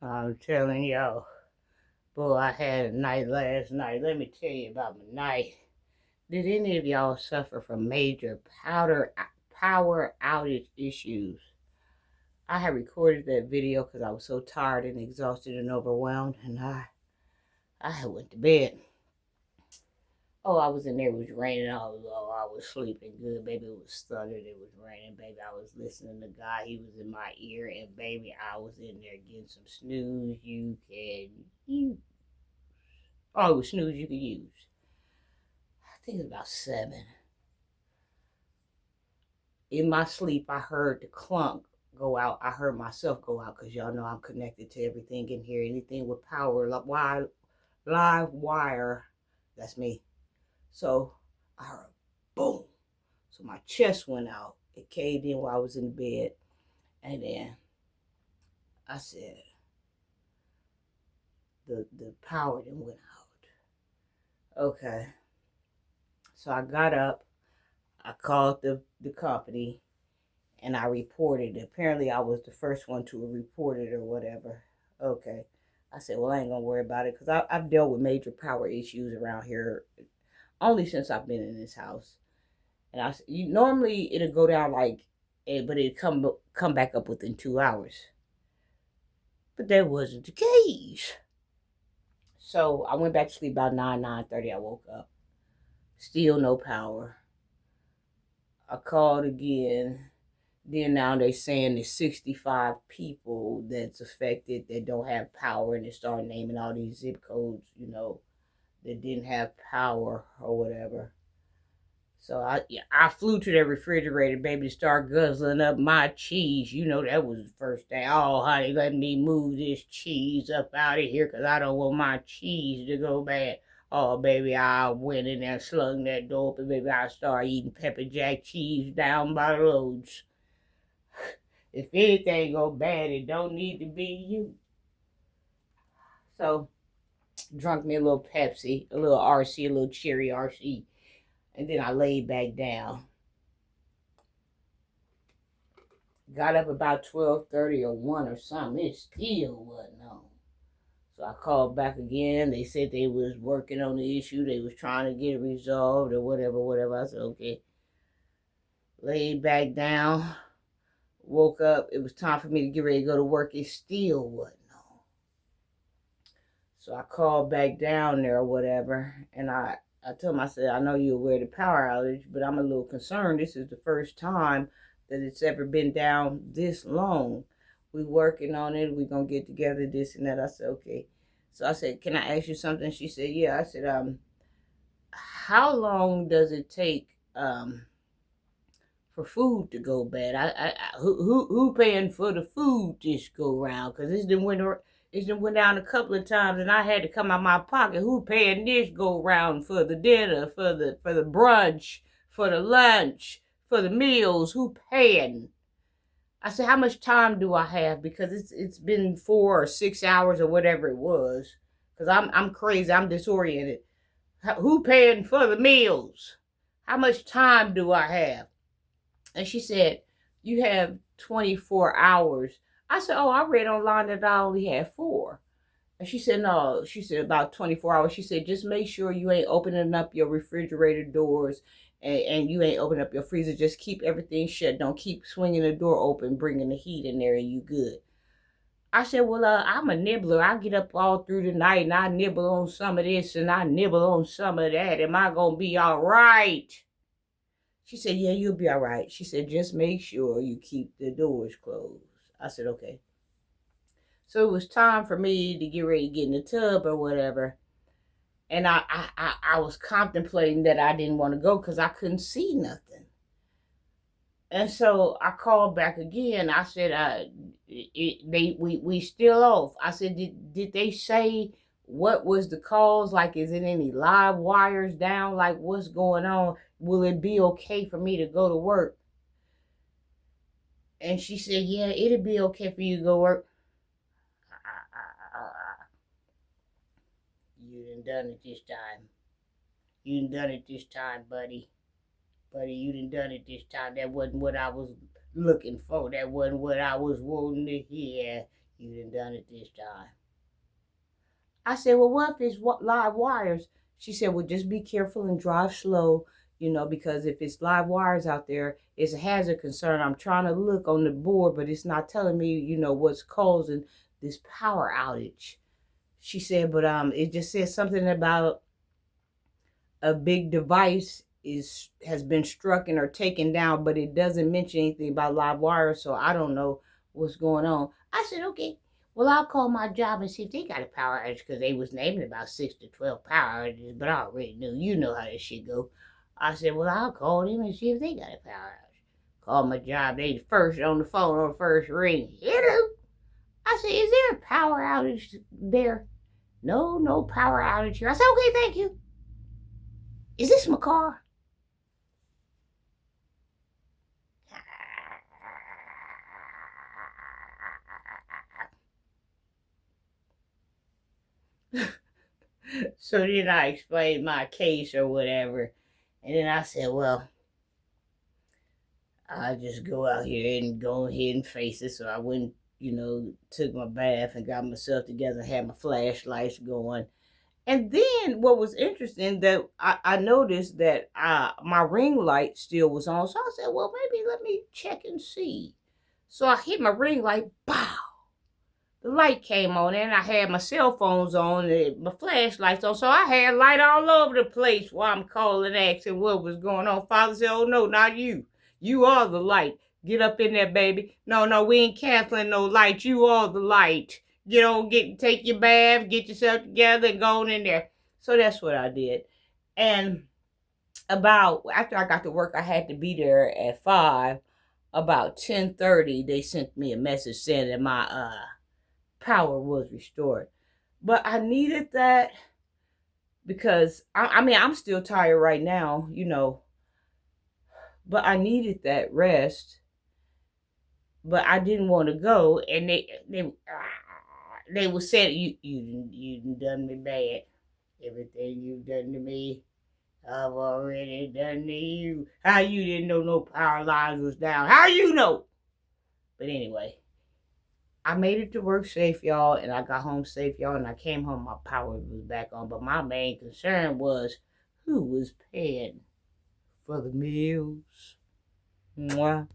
I'm telling y'all, boy, I had a night last night. Let me tell you about my night. Did any of y'all suffer from major power outage issues? I had recorded that video because I was so tired and exhausted and overwhelmed, and I had went to bed. Oh, I was in there. It was raining. I was sleeping good, baby. It was thundering. It was raining, baby. I was listening to God. He was in my ear, and baby, I was in there getting some snooze. You. Oh, it was snooze you could use. I think it was about 7. In my sleep, I heard the clunk go out. I heard myself go out because y'all know I'm connected to everything in here. Anything with power, like live wire, that's me. So I heard boom. So my chest went out. It caved in while I was in bed. And then I said, the power then went out. Okay. So I got up. I called the company and I reported it. Apparently I was the first one to report it or whatever. Okay. I said, well, I ain't going to worry about it because I've dealt with major power issues around here only since I've been in this house. And normally it'll go down but it come back up within 2 hours. But that wasn't the case. So I went back to sleep about 9:30. I woke up. Still no power. I called again. Then now they saying there's 65 people that's affected that don't have power, and they start naming all these zip codes, that didn't have power or whatever. So I flew to the refrigerator, baby, to start guzzling up my cheese. That was the first thing. Oh, honey, let me move this cheese up out of here because I don't want my cheese to go bad. Oh, baby, I went in there and slung that door open. Baby, I started eating pepper jack cheese down by the loads. If anything go bad, it don't need to be you. So, drunk me a little Pepsi, a little RC, a little cherry RC. And then I laid back down. Got up about 12:30 or 1 or something. It still wasn't on. So I called back again. They said they was working on the issue. They was trying to get it resolved or whatever. I said, okay. Laid back down. Woke up. It was time for me to get ready to go to work. It still wasn't on. So I called back down there or whatever. And I told him, I said, I know you're aware of the power outage, but I'm a little concerned. This is the first time that it's ever been down this long. We working on it. We gonna get together, this and that. I said, okay. So I said, can I ask you something? She said, yeah. I said, how long does it take for food to go bad? Who paying for the food this go round? Cause this done went down a couple of times, and I had to come out my pocket. Who paying this go round for the dinner, for the brunch, for the lunch, for the meals? Who paying? I said, how much time do I have? Because it's been 4 or 6 hours or whatever it was. Cause I'm crazy. I'm disoriented. Who paying for the meals? How much time do I have? And she said, you have 24 hours. I said, oh, I read online that I only had 4. And she said, no. She said, about 24 hours. She said, just make sure you ain't opening up your refrigerator doors and you ain't opening up your freezer. Just keep everything shut. Don't keep swinging the door open, bringing the heat in there, and you good. I said, well, I'm a nibbler. I get up all through the night and I nibble on some of this and I nibble on some of that. Am I going to be all right? She said, yeah, you'll be all right. She said, just make sure you keep the doors closed. I said, okay. So it was time for me to get ready to get in the tub or whatever. And I was contemplating that I didn't want to go because I couldn't see nothing. And so I called back again. I said, we still off. I said, did they say what was the cause? Like, is it any live wires down? Like, what's going on? Will it be okay for me to go to work? And she said, yeah, it'll be okay for you to go work. You done it this time. You done it this time, buddy. Buddy, you done it this time. That wasn't what I was looking for. That wasn't what I was wanting to hear. You done it this time. I said, well, what if it's live wires? She said, well, just be careful and drive slow, because if it's live wires out there, it's a hazard concern. I'm trying to look on the board, but it's not telling me, what's causing this power outage. She said, but it just says something about a big device has been struck or taken down, but it doesn't mention anything about live wires, so I don't know what's going on. I said, okay, well, I'll call my job and see if they got a power outage, because they was naming about 6 to 12 power outages, but I already knew. You know how this shit go. I said, well, I'll call them and see if they got a power outage. Call my job. They first on the phone on the first ring. Hello. I said, is there a power outage there? No power outage here. I said, okay, thank you. Is this my car? So then I explained my case or whatever. And then I said, well, I'll just go out here and go ahead and face it. So I went, took my bath and got myself together, had my flashlights going. And then what was interesting that I noticed that my ring light still was on. So I said, well, maybe let me check and see. So I hit my ring light, pow. The light came on, and I had my cell phones on, and my flashlights on, so I had light all over the place while I'm calling, asking what was going on. Father said, oh, no, not you. You are the light. Get up in there, baby. No, we ain't canceling no light. You are the light. Take your bath, get yourself together, and go in there. So that's what I did. And after I got to work, I had to be there at 5. About 10:30, they sent me a message saying that my power was restored. But I needed that because I'm still tired right now, but I needed that rest. But I didn't want to go, and they were saying, you done me bad. Everything you've done to me, I've already done to you. How you didn't know no power lines was down? How you know? But anyway, I made it to work safe, y'all, and I got home safe, y'all, and I came home, my power was back on. But my main concern was who was paying for the meals. Mwah.